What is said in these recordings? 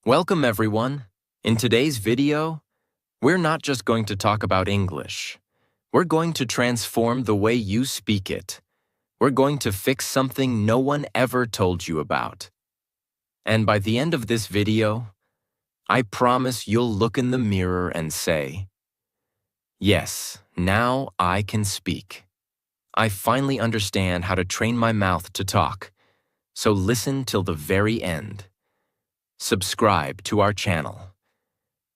Welcome everyone. In today's video, we're not just going to talk about English. We're going to transform the way you speak it. We're going to fix something no one ever told you about. And by the end of this video, I promise you'll look in the mirror and say, "Yes, now I can speak. I finally understand how to train my mouth to talk." So listen till the very end. Subscribe to our channel,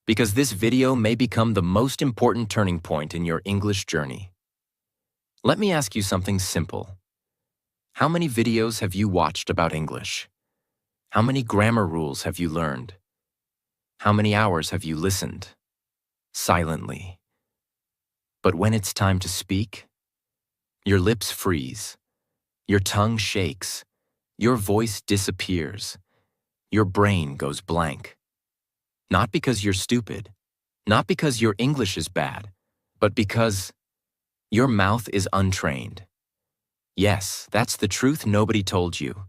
because this video may become the most important turning point in your English journey. Let me ask you something simple. How many videos have you watched about English? How many grammar rules have you learned? How many hours have you listened? Silently. But when it's time to speak, your lips freeze, your tongue shakes, your voice disappears. Your brain goes blank. Not because you're stupid, not because your English is bad, but because your mouth is untrained. Yes, that's the truth nobody told you.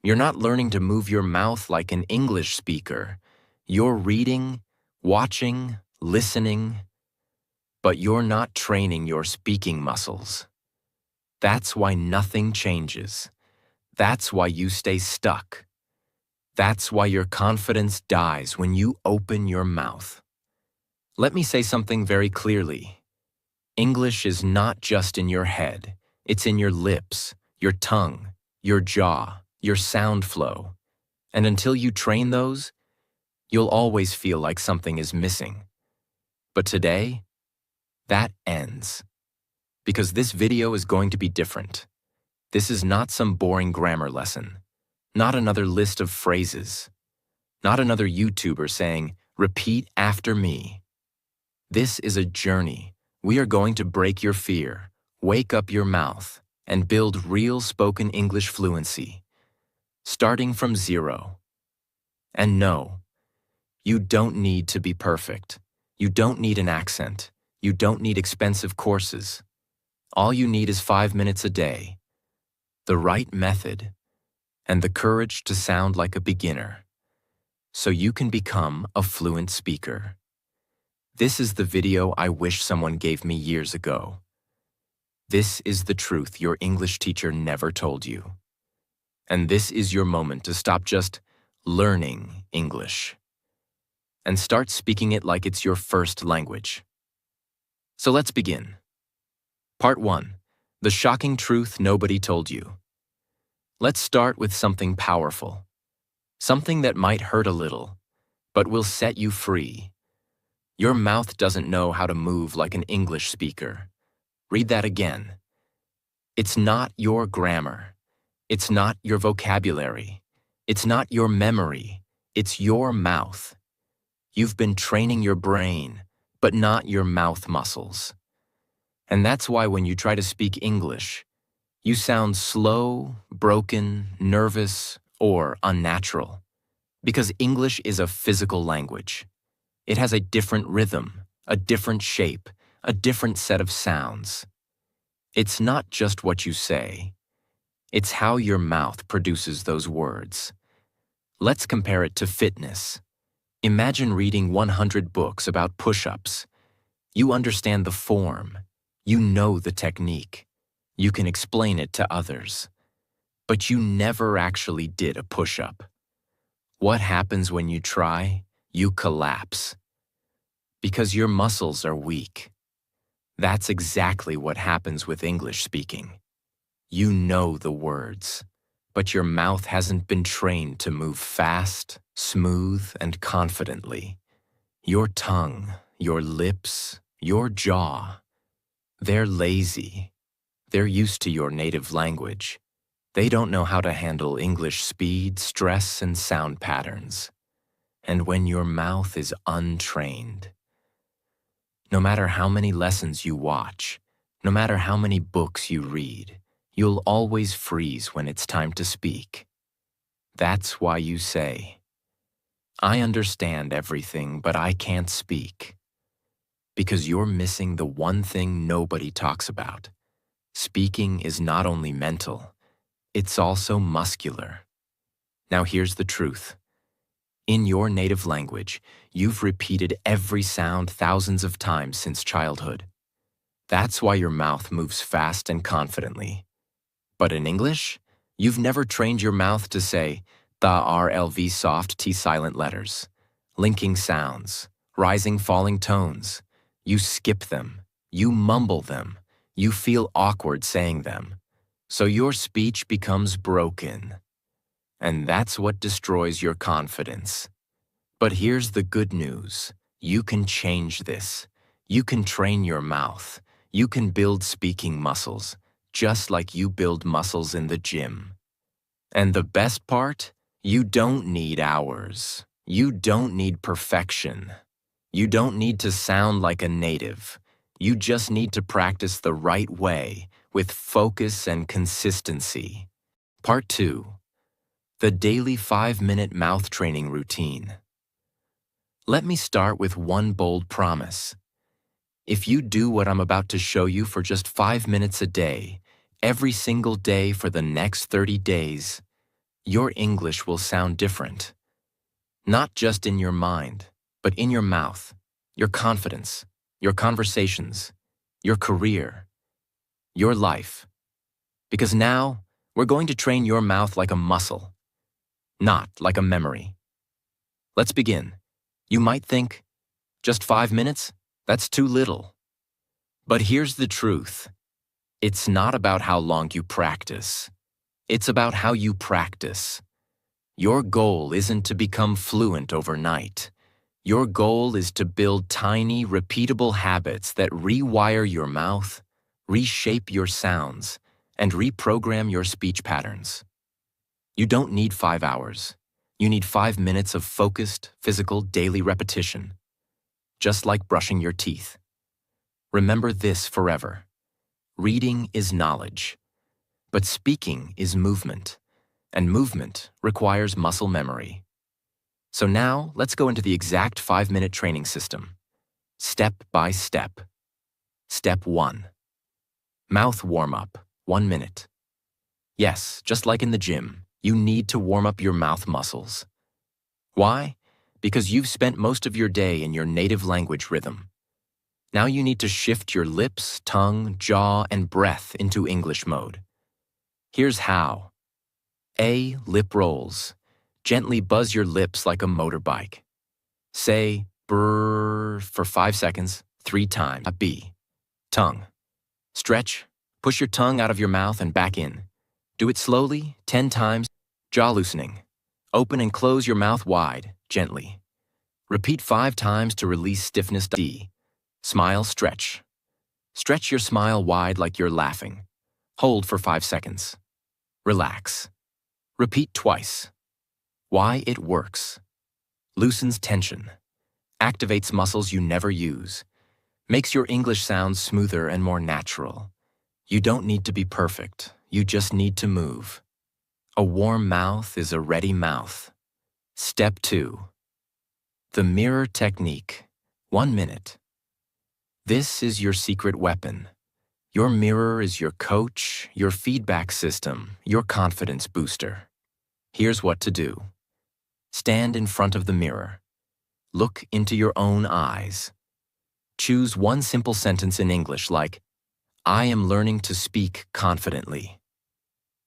You're not learning to move your mouth like an English speaker. You're reading, watching, listening, but you're not training your speaking muscles. That's why nothing changes. That's why you stay stuck. That's why your confidence dies when you open your mouth. Let me say something very clearly. English is not just in your head. It's in your lips, your tongue, your jaw, your sound flow. And until you train those, you'll always feel like something is missing. But today, that ends. Because this video is going to be different. This is not some boring grammar lesson. Not another list of phrases. Not another YouTuber saying, "Repeat after me." This is a journey. We are going to break your fear, wake up your mouth, and build real spoken English fluency, starting from zero. And no, you don't need to be perfect. You don't need an accent. You don't need expensive courses. All you need is 5 minutes a day, the right method, and the courage to sound like a beginner, so you can become a fluent speaker. This is the video I wish someone gave me years ago. This is the truth your English teacher never told you. And this is your moment to stop just learning English and start speaking it like it's your first language. So let's begin. Part 1. The shocking truth nobody told you. Let's start with something powerful. Something that might hurt a little, but will set you free. Your mouth doesn't know how to move like an English speaker. Read that again. It's not your grammar. It's not your vocabulary. It's not your memory. It's your mouth. You've been training your brain, but not your mouth muscles. And that's why when you try to speak English, you sound slow, broken, nervous, or unnatural. Because English is a physical language. It has a different rhythm, a different shape, a different set of sounds. It's not just what you say. It's how your mouth produces those words. Let's compare it to fitness. Imagine reading 100 books about push-ups. You understand the form. You know the technique. You can explain it to others. But you never actually did a push-up. What happens when you try? You collapse. Because your muscles are weak. That's exactly what happens with English speaking. You know the words, but your mouth hasn't been trained to move fast, smooth, and confidently. Your tongue, your lips, your jaw, they're lazy. They're used to your native language. They don't know how to handle English speed, stress, and sound patterns. And when your mouth is untrained, no matter how many lessons you watch, no matter how many books you read, you'll always freeze when it's time to speak. That's why you say, "I understand everything, but I can't speak." Because you're missing the one thing nobody talks about. Speaking is not only mental, it's also muscular. Now here's the truth. In your native language, you've repeated every sound thousands of times since childhood. That's why your mouth moves fast and confidently. But in English, you've never trained your mouth to say the RLV soft T silent letters, linking sounds, rising falling tones. You skip them, you mumble them, you feel awkward saying them. So your speech becomes broken. And that's what destroys your confidence. But here's the good news. You can change this. You can train your mouth. You can build speaking muscles, just like you build muscles in the gym. And the best part? You don't need hours. You don't need perfection. You don't need to sound like a native. You just need to practice the right way, with focus and consistency. Part 2. The daily 5-minute mouth training routine. Let me start with one bold promise. If you do what I'm about to show you for just 5 minutes a day, every single day for the next 30 days, your English will sound different. Not just in your mind, but in your mouth, your confidence, your conversations, your career, your life. Because now, we're going to train your mouth like a muscle, not like a memory. Let's begin. You might think, just 5 minutes? That's too little. But here's the truth. It's not about how long you practice. It's about how you practice. Your goal isn't to become fluent overnight. Your goal is to build tiny, repeatable habits that rewire your mouth, reshape your sounds, and reprogram your speech patterns. You don't need 5 hours. You need 5 minutes of focused, physical, daily repetition. Just like brushing your teeth. Remember this forever. Reading is knowledge, but speaking is movement, and movement requires muscle memory. So now, let's go into the exact 5-minute training system, step by step. Step 1. Mouth warm-up, 1 minute. Yes, just like in the gym, you need to warm up your mouth muscles. Why? Because you've spent most of your day in your native language rhythm. Now you need to shift your lips, tongue, jaw, and breath into English mode. Here's how. A. Lip rolls. Gently buzz your lips like a motorbike. Say brrr for 5 seconds, 3 times. B. Tongue. Stretch. Push your tongue out of your mouth and back in. Do it slowly, 10 times. Jaw loosening. Open and close your mouth wide, gently. Repeat 5 times to release stiffness. D. Smile, stretch. Stretch your smile wide like you're laughing. Hold for 5 seconds. Relax. Repeat twice. Why it works. Loosens tension. Activates muscles you never use. Makes your English sound smoother and more natural. You don't need to be perfect. You just need to move. A warm mouth is a ready mouth. Step 2. The mirror technique. 1 minute. This is your secret weapon. Your mirror is your coach, your feedback system, your confidence booster. Here's what to do. Stand in front of the mirror. Look into your own eyes. Choose one simple sentence in English like, I am learning to speak confidently.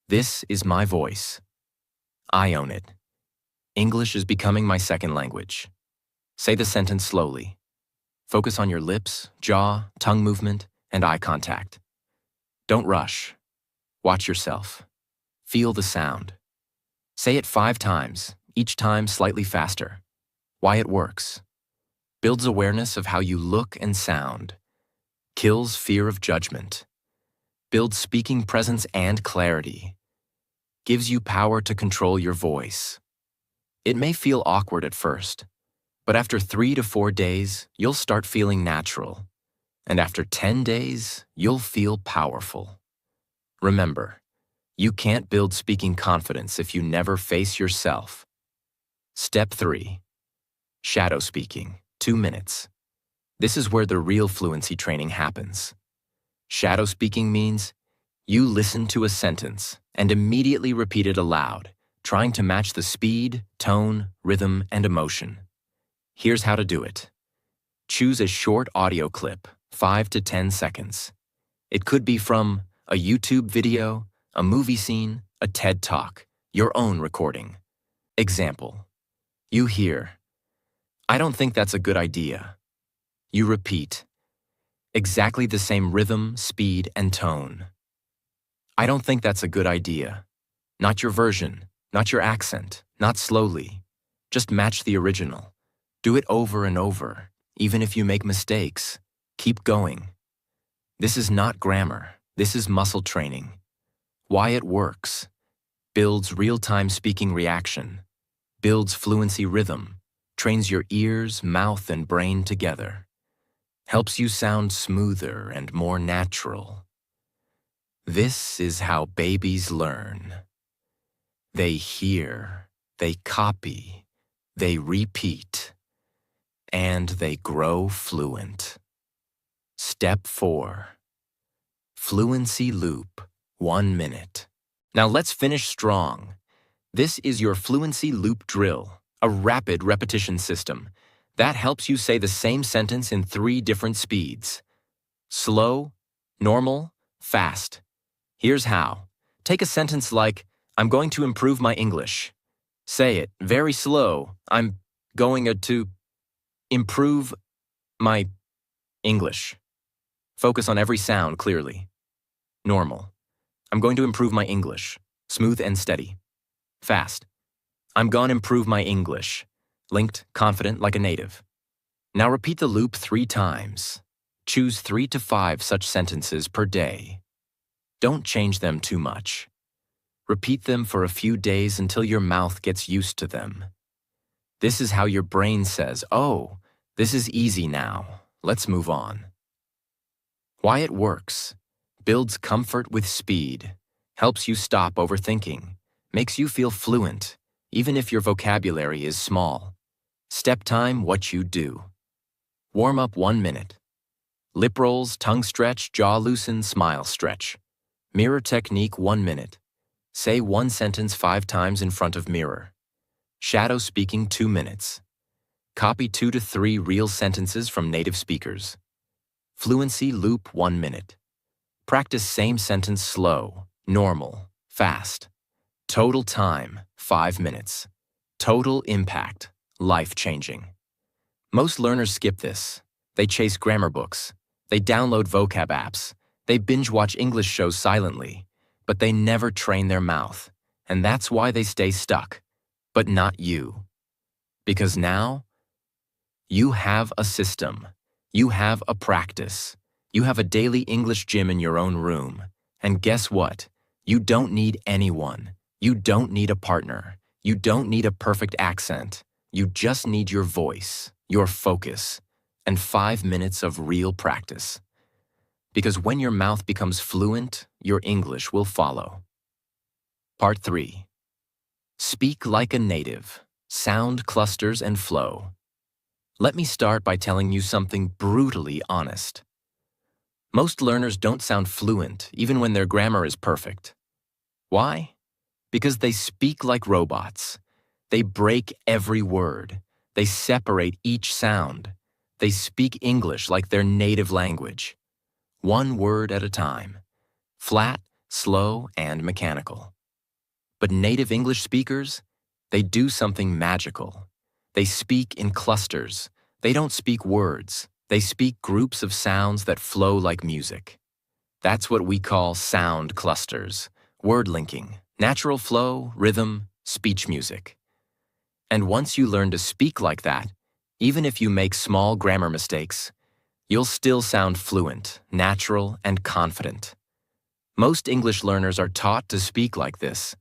This is my voice. I own it. English is becoming my second language. Say the sentence slowly. Focus on your lips, jaw, tongue movement, and eye contact. Don't rush. Watch yourself. Feel the sound. Say it 5 times, each time slightly faster. Why it works. Builds awareness of how you look and sound. Kills fear of judgment. Builds speaking presence and clarity. Gives you power to control your voice. It may feel awkward at first, but after 3 to 4 days, you'll start feeling natural. And after 10 days, you'll feel powerful. Remember, you can't build speaking confidence if you never face yourself. Step 3. Shadow speaking, 2 minutes. This is where the real fluency training happens. Shadow speaking means you listen to a sentence and immediately repeat it aloud, trying to match the speed, tone, rhythm, and emotion. Here's how to do it. Choose a short audio clip, 5 to 10 seconds. It could be from a YouTube video, a movie scene, a TED Talk, your own recording. Example. You hear, "I don't think that's a good idea." You repeat, exactly the same rhythm, speed, and tone. "I don't think that's a good idea." Not your version, not your accent, not slowly. Just match the original. Do it over and over, even if you make mistakes. Keep going. This is not grammar. This is muscle training. Why it works. Builds real-time speaking reaction. Builds fluency rhythm. Trains your ears, mouth, and brain together. Helps you sound smoother and more natural. This is how babies learn. They hear, they copy, they repeat, and they grow fluent. Step 4. Fluency loop, 1 minute. Now let's finish strong. This is your fluency loop drill, a rapid repetition system that helps you say the same sentence in 3 different speeds. Slow, normal, fast. Here's how. Take a sentence like, "I'm going to improve my English." Say it very slow. "I'm going to improve my English." Focus on every sound clearly. Normal. "I'm going to improve my English." Smooth and steady. Fast. "I'm gonna improve my English." Linked, confident like a native. Now repeat the loop 3 times. Choose 3 to 5 such sentences per day. Don't change them too much. Repeat them for a few days until your mouth gets used to them. This is how your brain says, "Oh, this is easy now. Let's move on." Why it works. Builds comfort with speed. Helps you stop overthinking. Makes you feel fluent, even if your vocabulary is small. Step time, what you do. Warm up 1 minute. Lip rolls, tongue stretch, jaw loosen, smile stretch. Mirror technique 1 minute. Say 1 sentence 5 times in front of mirror. Shadow speaking 2 minutes. Copy 2 to 3 real sentences from native speakers. Fluency loop 1 minute. Practice same sentence slow, normal, fast. Total time 5 minutes. Total impact, life-changing. Most learners skip this. They chase grammar books. They download vocab apps. They binge-watch English shows silently. But they never train their mouth, and that's why they stay stuck. But not you. Because now, you have a system. You have a practice. You have a daily English gym in your own room. And guess what? You don't need anyone. You don't need a partner. You don't need a perfect accent. You just need your voice, your focus, and 5 minutes of real practice. Because when your mouth becomes fluent, your English will follow. Part 3. Speak like a native. Sound clusters and flow. Let me start by telling you something brutally honest. Most learners don't sound fluent even when their grammar is perfect. Why? Because they speak like robots. They break every word. They separate each sound. They speak English like their native language. 1 word at a time. Flat, slow, and mechanical. But native English speakers, they do something magical. They speak in clusters. They don't speak words. They speak groups of sounds that flow like music. That's what we call sound clusters, word linking, natural flow, rhythm, speech music. And once you learn to speak like that, even if you make small grammar mistakes, you'll still sound fluent, natural, and confident. Most English learners are taught to speak like this.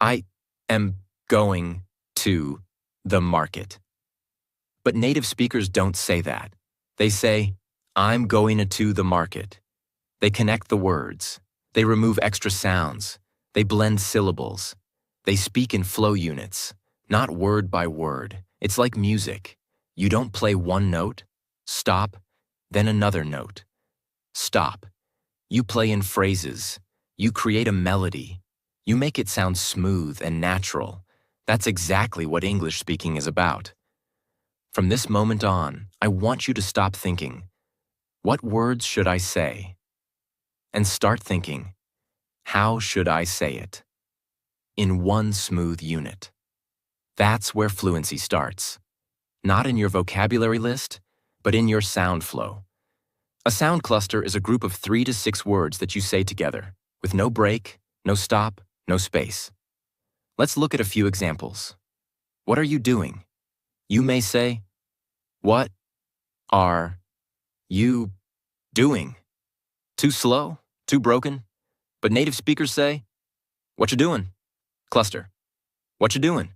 "I am going to the market." But native speakers don't say that. They say, "I'm going to the market." They connect the words. They remove extra sounds. They blend syllables. They speak in flow units, not word by word. It's like music. You don't play 1 note, stop, then another note. Stop. You play in phrases. You create a melody. You make it sound smooth and natural. That's exactly what English speaking is about. From this moment on, I want you to stop thinking, what words should I say? And start thinking, how should I say it? In one smooth unit. That's where fluency starts. Not in your vocabulary list, but in your sound flow. A sound cluster is a group of 3 to 6 words that you say together, with no break, no stop, no space. Let's look at a few examples. What are you doing? You may say, what are you doing? Too slow? Too broken? But native speakers say, what you doing? Cluster. What you doing?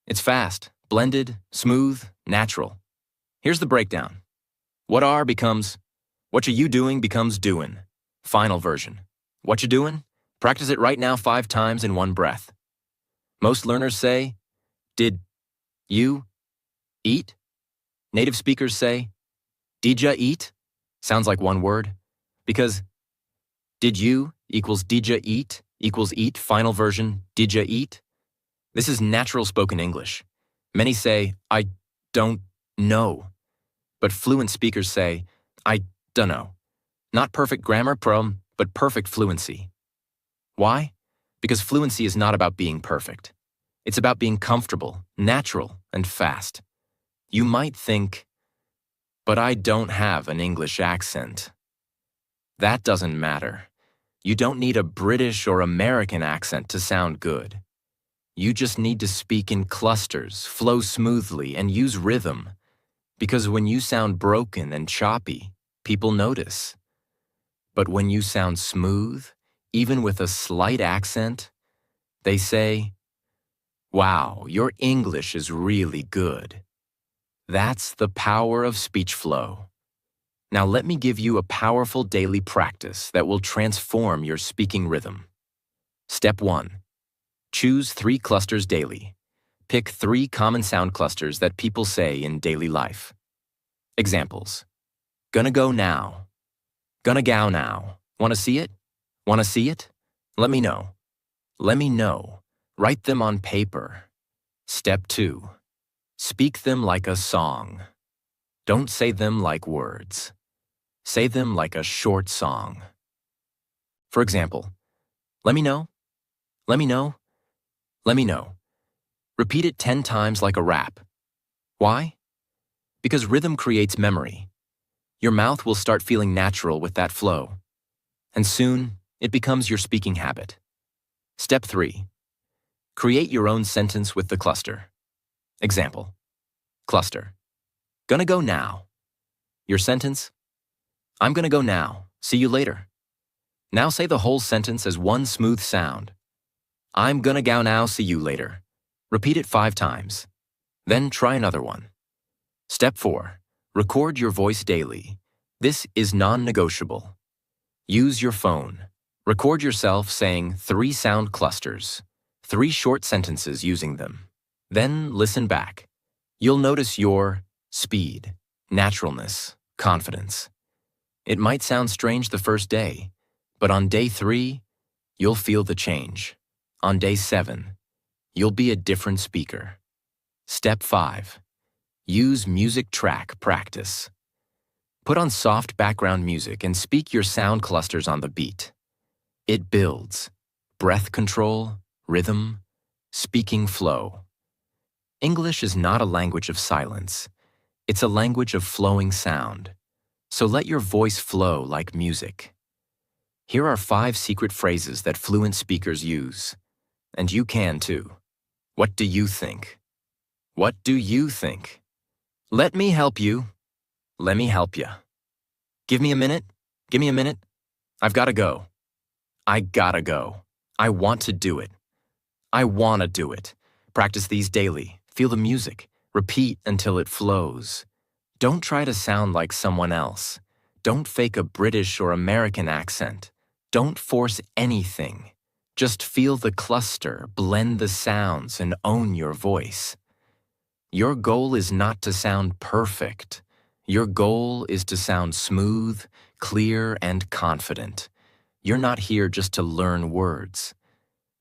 It's fast, blended, smooth, natural. Here's the breakdown. What are becomes, what you doing becomes doing. Final version. What you doing? Practice it right now 5 times in one breath. Most learners say, did you eat? Native speakers say, did ya eat? Sounds like one word. Because did you equals did ya eat equals eat, final version, did ya eat? This is natural spoken English. Many say, I don't know. But fluent speakers say, I dunno. Not perfect grammar, but perfect fluency. Why? Because fluency is not about being perfect. It's about being comfortable, natural, and fast. You might think, but I don't have an English accent. That doesn't matter. You don't need a British or American accent to sound good. You just need to speak in clusters, flow smoothly, and use rhythm. Because when you sound broken and choppy, people notice. But when you sound smooth, even with a slight accent, they say, wow, your English is really good. That's the power of speech flow. Now let me give you a powerful daily practice that will transform your speaking rhythm. Step 1. Choose 3 clusters daily. Pick 3 common sound clusters that people say in daily life. Examples. Gonna go now. Gonna go now. Wanna see it? Wanna see it? Let me know. Let me know. Write them on paper. Step 2. Speak them like a song. Don't say them like words. Say them like a short song. For example, let me know. Let me know. Let me know. Repeat it 10 times like a rap. Why? Because rhythm creates memory. Your mouth will start feeling natural with that flow. And soon, it becomes your speaking habit. Step 3. Create your own sentence with the cluster. Example. Cluster. Gonna go now. Your sentence. I'm gonna go now. See you later. Now say the whole sentence as one smooth sound. I'm gonna go now. See you later. Repeat it 5 times. Then try another one. Step 4. Record your voice daily. This is non-negotiable. Use your phone. Record yourself saying 3 sound clusters, 3 short sentences using them. Then listen back. You'll notice your speed, naturalness, confidence. It might sound strange the first day, but on day 3, you'll feel the change. On day 7, you'll be a different speaker. Step 5. Use music track practice. Put on soft background music and speak your sound clusters on the beat. It builds breath control, rhythm, speaking flow. English is not a language of silence. It's a language of flowing sound. So let your voice flow like music. Here are 5 secret phrases that fluent speakers use. And you can too. What do you think? What do you think? Let me help you. Let me help you. Give me a minute. Give me a minute. I've gotta go. I gotta go. I want to do it. I wanna do it. Practice these daily. Feel the music. Repeat until it flows. Don't try to sound like someone else. Don't fake a British or American accent. Don't force anything. Just feel the cluster, blend the sounds, and own your voice. Your goal is not to sound perfect. Your goal is to sound smooth, clear, and confident. You're not here just to learn words.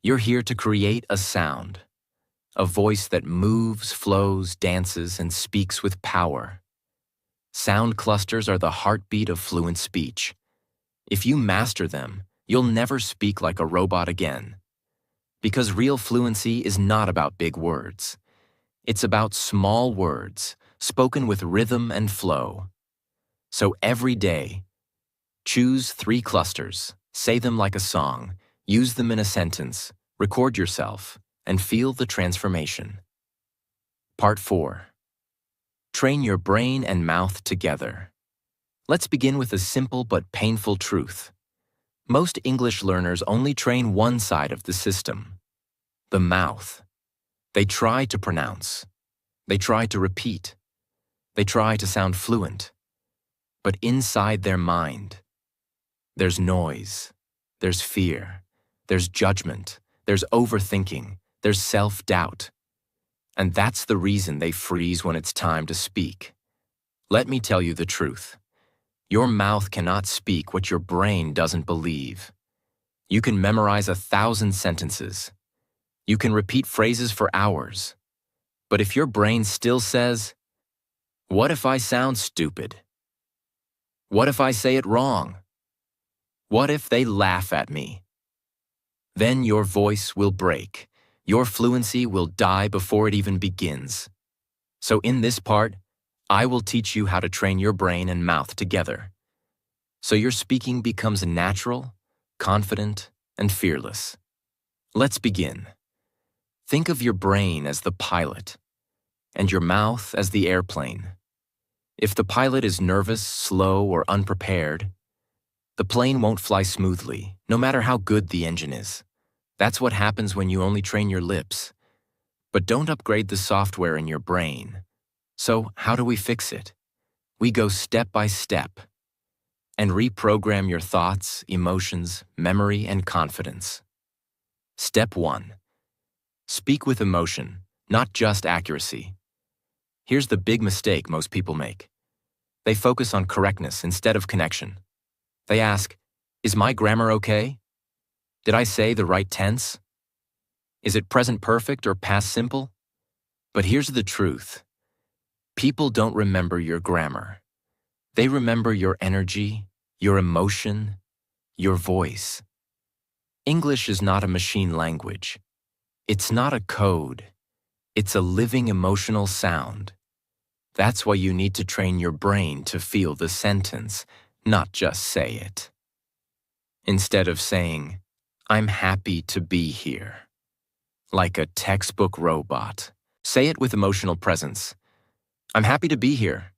You're here to create a sound, a voice that moves, flows, dances, and speaks with power. Sound clusters are the heartbeat of fluent speech. If you master them, you'll never speak like a robot again. Because real fluency is not about big words. It's about small words, spoken with rhythm and flow. So every day, choose 3 clusters, say them like a song, use them in a sentence, record yourself, and feel the transformation. Part 4. Train your brain and mouth together. Let's begin with a simple but painful truth. Most English learners only train one side of the system, the mouth. They try to pronounce. They try to repeat. They try to sound fluent. But inside their mind, there's noise, there's fear, there's judgment, there's overthinking, there's self-doubt. And that's the reason they freeze when it's time to speak. Let me tell you the truth. Your mouth cannot speak what your brain doesn't believe. You can memorize 1,000 sentences. You can repeat phrases for hours. But if your brain still says, "What if I sound stupid? What if I say it wrong? What if they laugh at me?" Then your voice will break. Your fluency will die before it even begins. So in this part, I will teach you how to train your brain and mouth together, so your speaking becomes natural, confident, and fearless. Let's begin. Think of your brain as the pilot, and your mouth as the airplane. If the pilot is nervous, slow, or unprepared, the plane won't fly smoothly, no matter how good the engine is. That's what happens when you only train your lips. But don't upgrade the software in your brain. So how do we fix it? We go step by step and reprogram your thoughts, emotions, memory, and confidence. Step 1. Speak with emotion, not just accuracy. Here's the big mistake most people make. They focus on correctness instead of connection. They ask, "Is my grammar okay? Did I say the right tense? Is it present perfect or past simple?" But here's the truth. People don't remember your grammar. They remember your energy, your emotion, your voice. English is not a machine language. It's not a code. It's a living emotional sound. That's why you need to train your brain to feel the sentence, not just say it. Instead of saying, "I'm happy to be here," like a textbook robot, say it with emotional presence. "I'm happy to be here."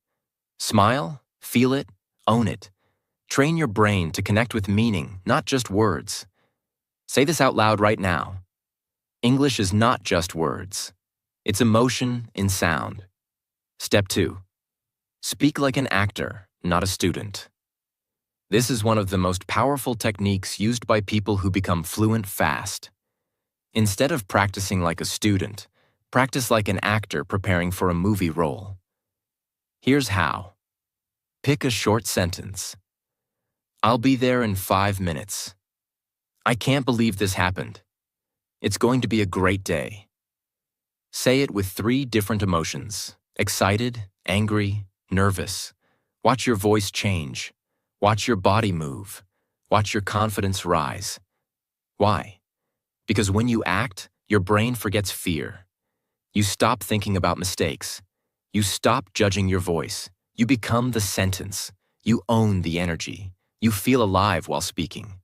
Smile, feel it, own it. Train your brain to connect with meaning, not just words. Say this out loud right now. English is not just words. It's emotion in sound. Step 2. Speak like an actor, not a student. This is one of the most powerful techniques used by people who become fluent fast. Instead of practicing like a student, practice like an actor preparing for a movie role. Here's how. Pick a short sentence. "I'll be there in 5 minutes. I can't believe this happened. It's going to be a great day." Say it with 3 different emotions: excited, angry, nervous. Watch your voice change. Watch your body move. Watch your confidence rise. Why? Because when you act, your brain forgets fear. You stop thinking about mistakes. You stop judging your voice. You become the sentence. You own the energy. You feel alive while speaking.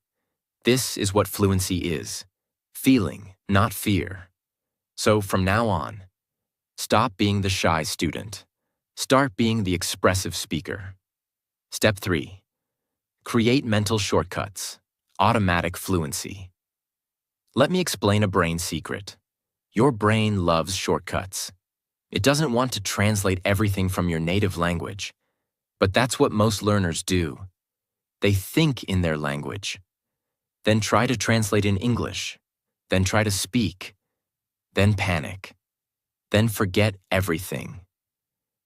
This is what fluency is. Feeling, not fear. So from now on, stop being the shy student. Start being the expressive speaker. Step 3. Create mental shortcuts. Automatic fluency. Let me explain a brain secret. Your brain loves shortcuts. It doesn't want to translate everything from your native language. But that's what most learners do. They think in their language, then try to translate in English, then try to speak, then panic, then forget everything.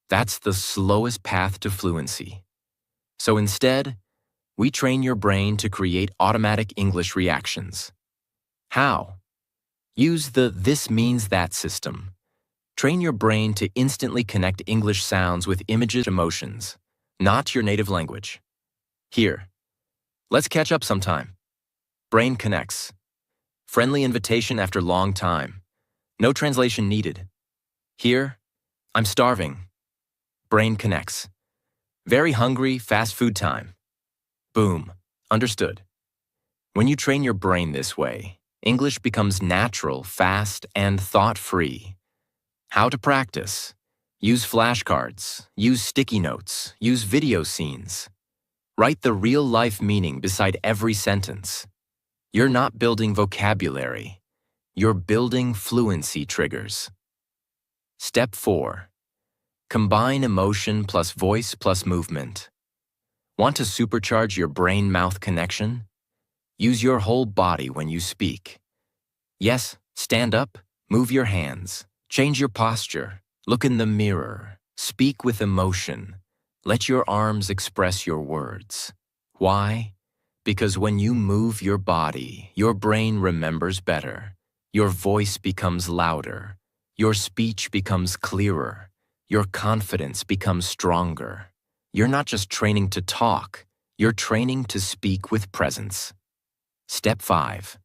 That's the slowest path to fluency. So instead, we train your brain to create automatic English reactions. How? Use the "this means that" system. Train your brain to instantly connect English sounds with images, emotions, not your native language. Here, let's catch up sometime. Brain connects. Friendly invitation after long time. No translation needed. Here, I'm starving. Brain connects. Very hungry, fast food time. Boom. Understood. When you train your brain this way, English becomes natural, fast, and thought-free. How to practice? Use flashcards, use sticky notes, use video scenes. Write the real-life meaning beside every sentence. You're not building vocabulary. You're building fluency triggers. Step 4. Combine emotion plus voice plus movement. Want to supercharge your brain-mouth connection? Use your whole body when you speak. Yes, stand up, move your hands, change your posture, look in the mirror, speak with emotion. Let your arms express your words. Why? Because when you move your body, your brain remembers better. Your voice becomes louder. Your speech becomes clearer. Your confidence becomes stronger. You're not just training to talk, you're training to speak with presence. Step 5.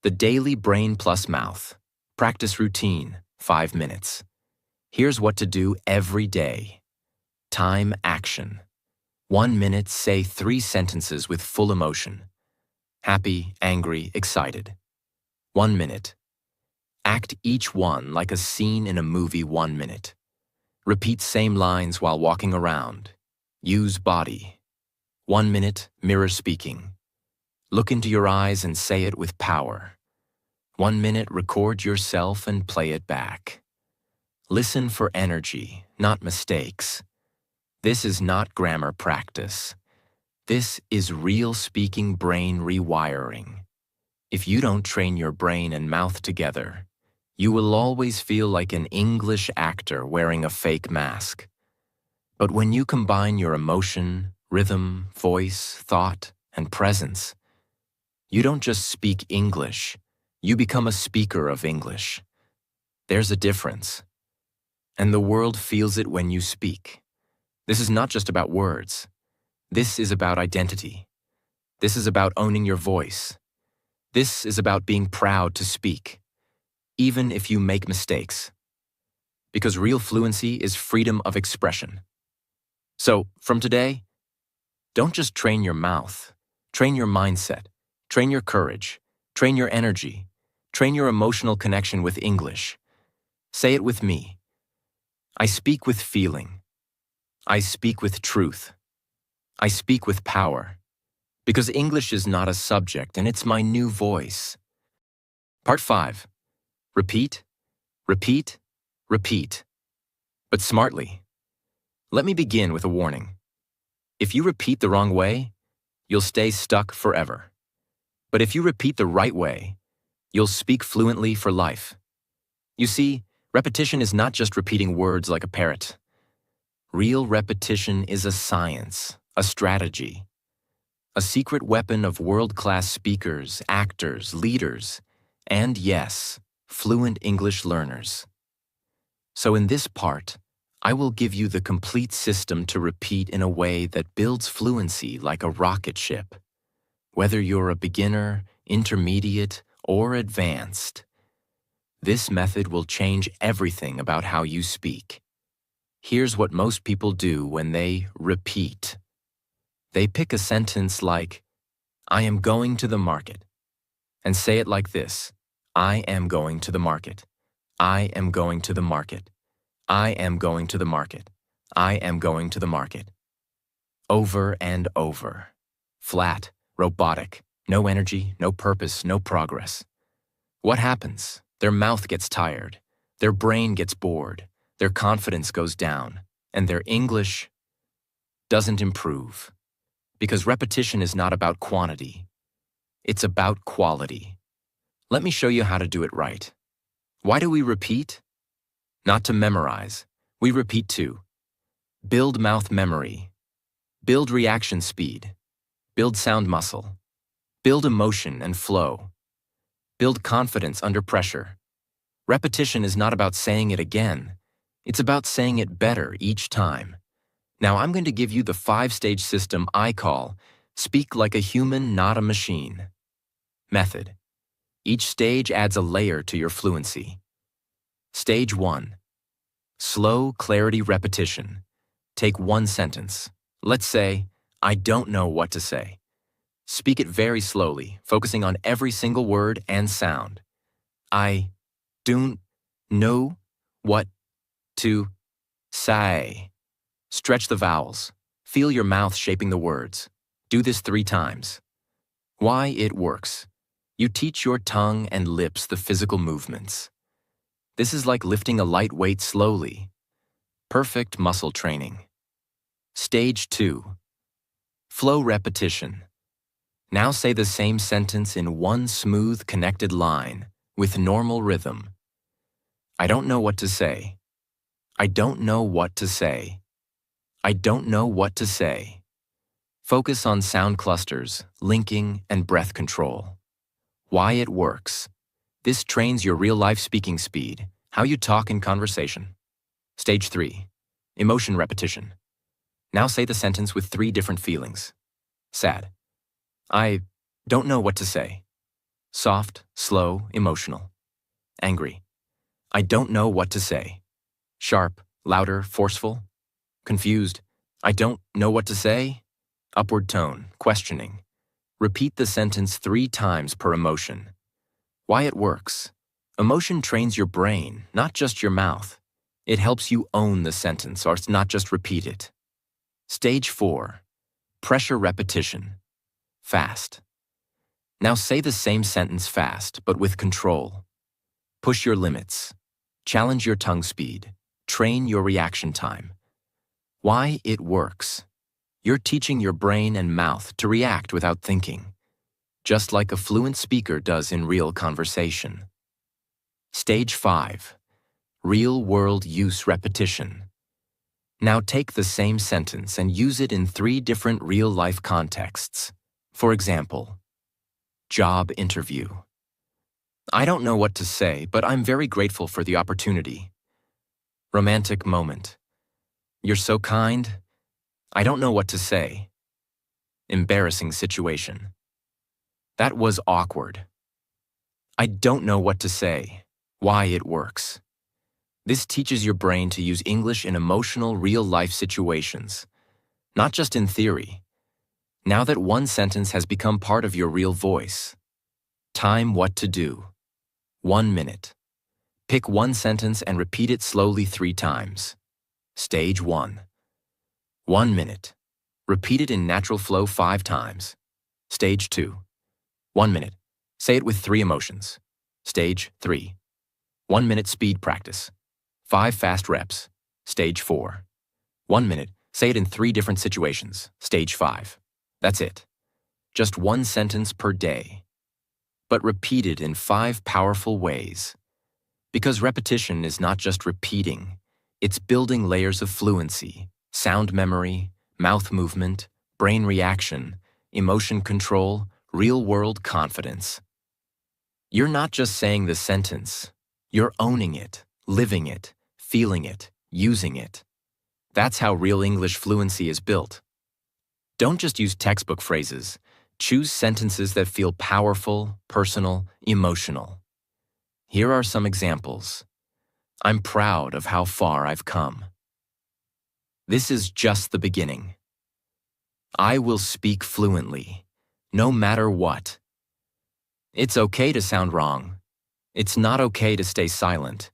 The daily brain plus mouth. Practice routine, 5 minutes. Here's what to do every day. Time action. 1 minute, say 3 sentences with full emotion. Happy, angry, excited. 1 minute. Act each one like a scene in a movie. 1 minute. Repeat same lines while walking around. Use body. 1 minute, mirror speaking. Look into your eyes and say it with power. 1 minute, record yourself and play it back. Listen for energy, not mistakes. This is not grammar practice. This is real speaking brain rewiring. If you don't train your brain and mouth together, you will always feel like an English actor wearing a fake mask. But when you combine your emotion, rhythm, voice, thought, and presence, you don't just speak English, you become a speaker of English. There's a difference. And the world feels it when you speak. This is not just about words. This is about identity. This is about owning your voice. This is about being proud to speak, even if you make mistakes. Because real fluency is freedom of expression. So, from today, don't just train your mouth, train your mindset. Train your courage, train your energy, train your emotional connection with English. Say it with me. I speak with feeling. I speak with truth. I speak with power. Because English is not a subject and it's my new voice. Part 5. Repeat, repeat, repeat. But smartly. Let me begin with a warning. If you repeat the wrong way, you'll stay stuck forever. But if you repeat the right way, you'll speak fluently for life. You see, repetition is not just repeating words like a parrot. Real repetition is a science, a strategy, a secret weapon of world-class speakers, actors, leaders, and yes, fluent English learners. So in this part, I will give you the complete system to repeat in a way that builds fluency like a rocket ship. Whether you're a beginner, intermediate, or advanced, this method will change everything about how you speak. Here's what most people do when they repeat. They pick a sentence like, I am going to the market, and say it like this, I am going to the market. I am going to the market. I am going to the market. I am going to the market. Over and over. Flat. Robotic, no energy, no purpose, no progress. What happens? Their mouth gets tired, their brain gets bored, their confidence goes down, and their English doesn't improve. Because repetition is not about quantity, it's about quality. Let me show you how to do it right. Why do we repeat? Not to memorize. We repeat to build mouth memory, build reaction speed, build sound muscle, build emotion and flow. Build confidence under pressure. Repetition is not about saying it again. It's about saying it better each time. Now I'm going to give you the 5-stage system I call Speak Like a Human, Not a Machine. Method. Each stage adds a layer to your fluency. Stage 1. Slow clarity repetition. Take one sentence. Let's say, I don't know what to say. Speak it very slowly, focusing on every single word and sound. I don't know what to say. Stretch the vowels. Feel your mouth shaping the words. Do this 3 times. Why it works. You teach your tongue and lips the physical movements. This is like lifting a light weight slowly. Perfect muscle training. Stage 2. Flow repetition. Now say the same sentence in one smooth, connected line with normal rhythm. I don't know what to say. I don't know what to say. I don't know what to say. Focus on sound clusters, linking, and breath control. Why it works. This trains your real-life speaking speed, how you talk in conversation. Stage 3. Emotion repetition. Now say the sentence with 3 different feelings. Sad. I don't know what to say. Soft, slow, emotional. Angry. I don't know what to say. Sharp, louder, forceful. Confused. I don't know what to say. Upward tone, questioning. Repeat the sentence 3 times per emotion. Why it works. Emotion trains your brain, not just your mouth. It helps you own the sentence or not just repeat it. Stage 4. Pressure repetition. Fast. Now say the same sentence fast, but with control. Push your limits. Challenge your tongue speed. Train your reaction time. Why it works. You're teaching your brain and mouth to react without thinking, just like a fluent speaker does in real conversation. Stage 5. Real-world use repetition. Now take the same sentence and use it in 3 different real-life contexts. For example, job interview. I don't know what to say, but I'm very grateful for the opportunity. Romantic moment. You're so kind. I don't know what to say. Embarrassing situation. That was awkward. I don't know what to say. Why it works. This teaches your brain to use English in emotional, real-life situations, not just in theory. Now that one sentence has become part of your real voice. Time what to do. 1 minute. Pick one sentence and repeat it slowly 3 times. Stage 1. 1 minute. Repeat it in natural flow 5 times. Stage 2. 1 minute. Say it with 3 emotions. Stage 3. 1 minute speed practice. 5 fast reps. Stage 4. 1 minute. Say it in 3 different situations. Stage 5. That's it. Just 1 sentence per day. But repeated in 5 powerful ways. Because repetition is not just repeating, it's building layers of fluency, sound memory, mouth movement, brain reaction, emotion control, real-world confidence. You're not just saying the sentence, you're owning it, living it, feeling it, using it. That's how real English fluency is built. Don't just use textbook phrases. Choose sentences that feel powerful, personal, emotional. Here are some examples. I'm proud of how far I've come. This is just the beginning. I will speak fluently, no matter what. It's okay to sound wrong. It's not okay to stay silent.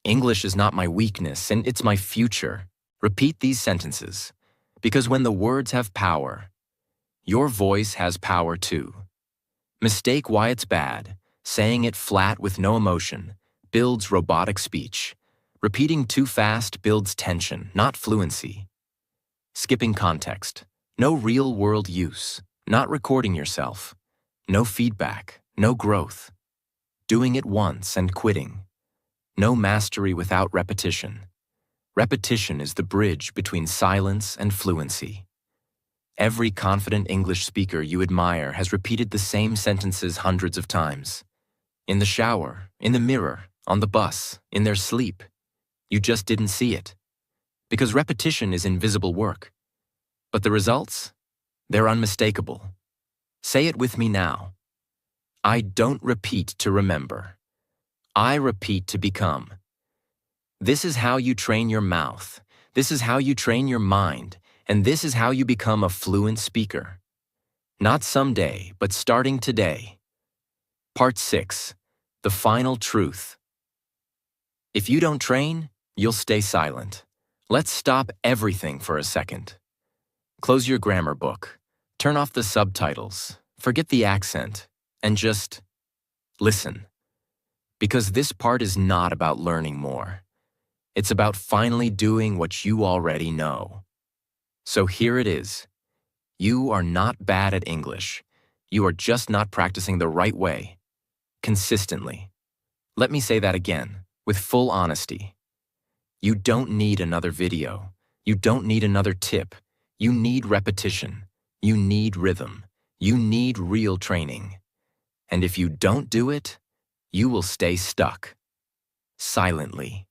English is not my weakness, and it's my future. Repeat these sentences, because when the words have power, your voice has power too. Mistake why it's bad. Saying it flat with no emotion builds robotic speech. Repeating too fast builds tension, not fluency. Skipping context. No real-world use. Not recording yourself. No feedback. No growth. Doing it once and quitting. No mastery without repetition. Repetition is the bridge between silence and fluency. Every confident English speaker you admire has repeated the same sentences hundreds of times. In the shower, in the mirror, on the bus, in their sleep. You just didn't see it. Because repetition is invisible work. But the results? They're unmistakable. Say it with me now. I don't repeat to remember. I repeat to become. This is how you train your mouth. This is how you train your mind. And this is how you become a fluent speaker. Not someday, but starting today. Part 6. The final truth. If you don't train, you'll stay silent. Let's stop everything for a second. Close your grammar book. Turn off the subtitles. Forget the accent. And just listen. Because this part is not about learning more. It's about finally doing what you already know. So here it is. You are not bad at English. You are just not practicing the right way, consistently. Let me say that again, with full honesty. You don't need another video. You don't need another tip. You need repetition. You need rhythm. You need real training. And if you don't do it, you will stay stuck. Silently,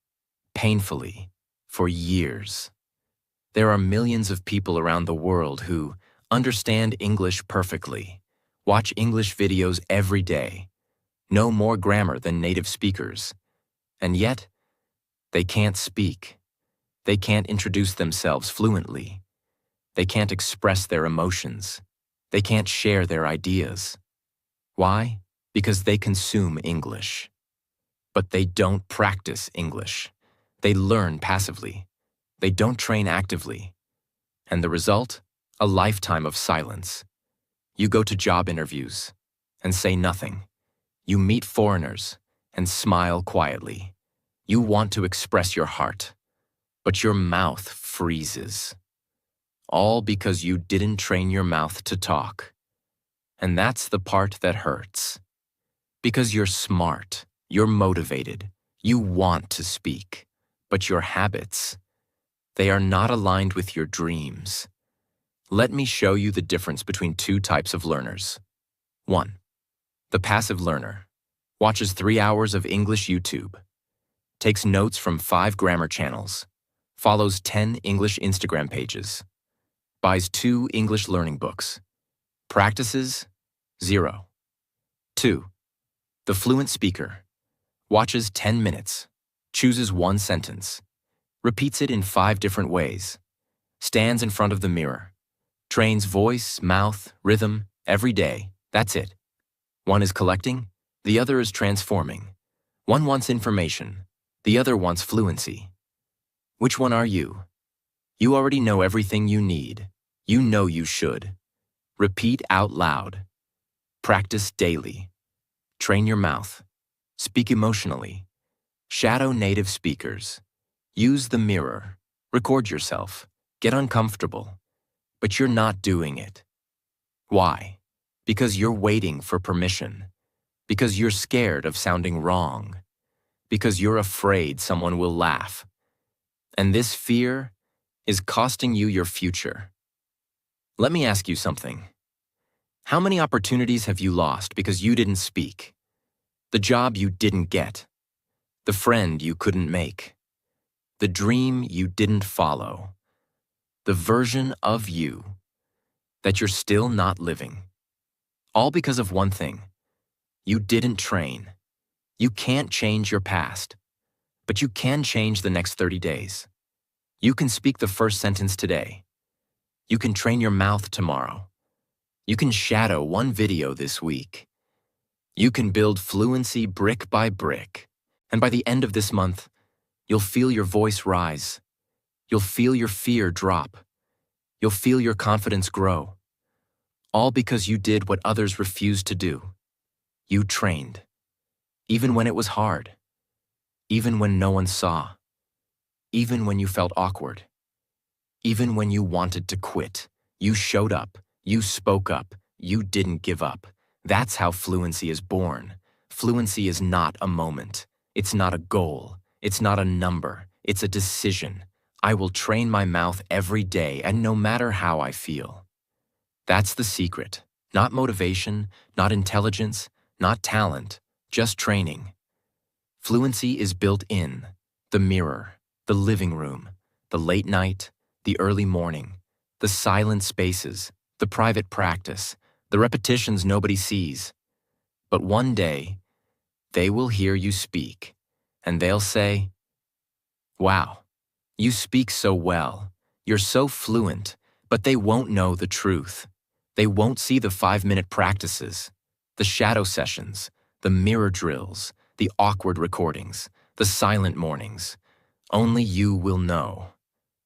painfully, for years. There are millions of people around the world who understand English perfectly, watch English videos every day, know more grammar than native speakers, and yet, they can't speak. They can't introduce themselves fluently. They can't express their emotions. They can't share their ideas. Why? Because they consume English. But they don't practice English. They learn passively. They don't train actively. And the result? A lifetime of silence. You go to job interviews and say nothing. You meet foreigners and smile quietly. You want to express your heart, but your mouth freezes. All because you didn't train your mouth to talk. And that's the part that hurts. Because you're smart, you're motivated, you want to speak, but your habits, they are not aligned with your dreams. Let me show you the difference between two types of learners. 1. The passive learner watches 3 hours of English YouTube, takes notes from 5 grammar channels, follows 10 English Instagram pages, buys 2 English learning books, practices 0. 2. The fluent speaker watches 10 minutes, chooses 1 sentence, repeats it in 5 different ways, stands in front of the mirror, trains voice, mouth, rhythm every day. That's it. One is collecting, the other is transforming. One wants information, the other wants fluency. Which one are you? You already know everything you need. You know you should. Repeat out loud. Practice daily. Train your mouth. Speak emotionally. Shadow native speakers. Use the mirror. Record yourself. Get uncomfortable. But you're not doing it. Why? Because you're waiting for permission. Because you're scared of sounding wrong. Because you're afraid someone will laugh. And this fear is costing you your future. Let me ask you something. How many opportunities have you lost because you didn't speak? The job you didn't get. The friend you couldn't make. The dream you didn't follow. The version of you that you're still not living. All because of one thing. You didn't train. You can't change your past, but you can change the next 30 days. You can speak the first sentence today. You can train your mouth tomorrow. You can shadow 1 video this week. You can build fluency brick by brick. And by the end of this month, you'll feel your voice rise. You'll feel your fear drop. You'll feel your confidence grow. All because you did what others refused to do. You trained. Even when it was hard. Even when no one saw. Even when you felt awkward. Even when you wanted to quit. You showed up. You spoke up. You didn't give up. That's how fluency is born. Fluency is not a moment. It's not a goal. It's not a number. It's a decision. I will train my mouth every day and no matter how I feel. That's the secret. Not motivation, not intelligence, not talent, just training. Fluency is built in the mirror, the living room, the late night, the early morning, the silent spaces, the private practice, the repetitions nobody sees. But one day, they will hear you speak, and they'll say, "Wow, you speak so well. You're so fluent," but they won't know the truth. They won't see the 5-minute practices, the shadow sessions, the mirror drills, the awkward recordings, the silent mornings. Only you will know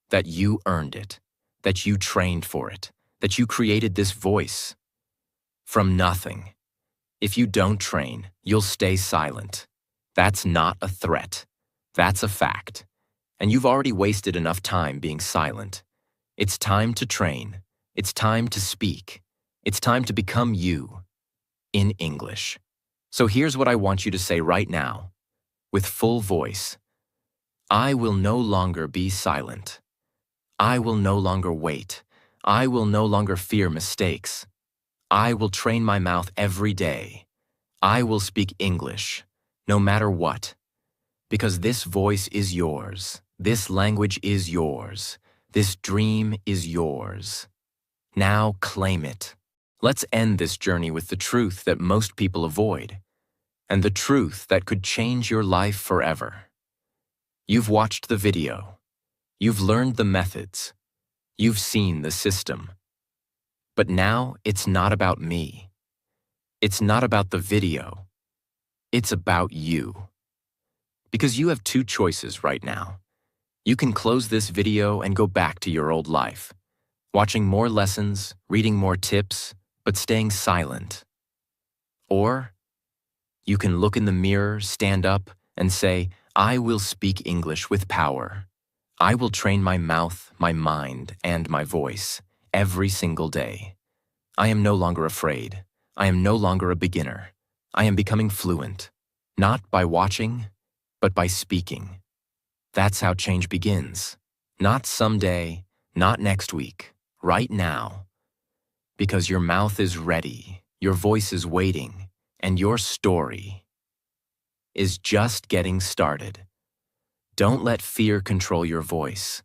that you earned it, that you trained for it, that you created this voice from nothing. If you don't train, you'll stay silent. That's not a threat. That's a fact. And you've already wasted enough time being silent. It's time to train. It's time to speak. It's time to become you in English. So here's what I want you to say right now, with full voice. I will no longer be silent. I will no longer wait. I will no longer fear mistakes. I will train my mouth every day. I will speak English, no matter what. Because this voice is yours. This language is yours. This dream is yours. Now claim it. Let's end this journey with the truth that most people avoid, and the truth that could change your life forever. You've watched the video. You've learned the methods. You've seen the system. But now it's not about me. It's not about the video. It's about you. Because you have two choices right now. You can close this video and go back to your old life, watching more lessons, reading more tips, but staying silent. Or you can look in the mirror, stand up, and say, I will speak English with power. I will train my mouth, my mind, and my voice every single day. I am no longer afraid. I am no longer a beginner. I am becoming fluent, not by watching, but by speaking. That's how change begins. Not someday, not next week, right now. Because your mouth is ready, your voice is waiting, and your story is just getting started. Don't let fear control your voice.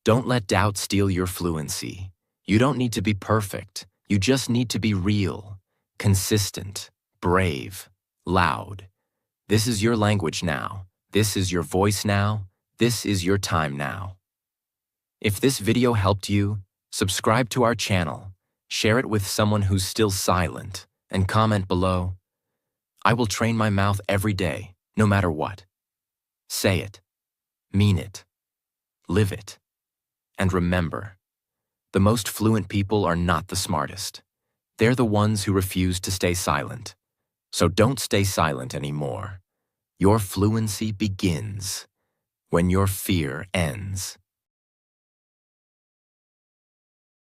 Don't let doubt steal your fluency. You don't need to be perfect. You just need to be real, consistent, brave, loud. This is your language now. This is your voice now. This is your time now. If this video helped you, subscribe to our channel, share it with someone who's still silent, and comment below. I will train my mouth every day, no matter what. Say it. Mean it. Live it. And remember, the most fluent people are not the smartest. They're the ones who refuse to stay silent. So don't stay silent anymore. Your fluency begins when your fear ends.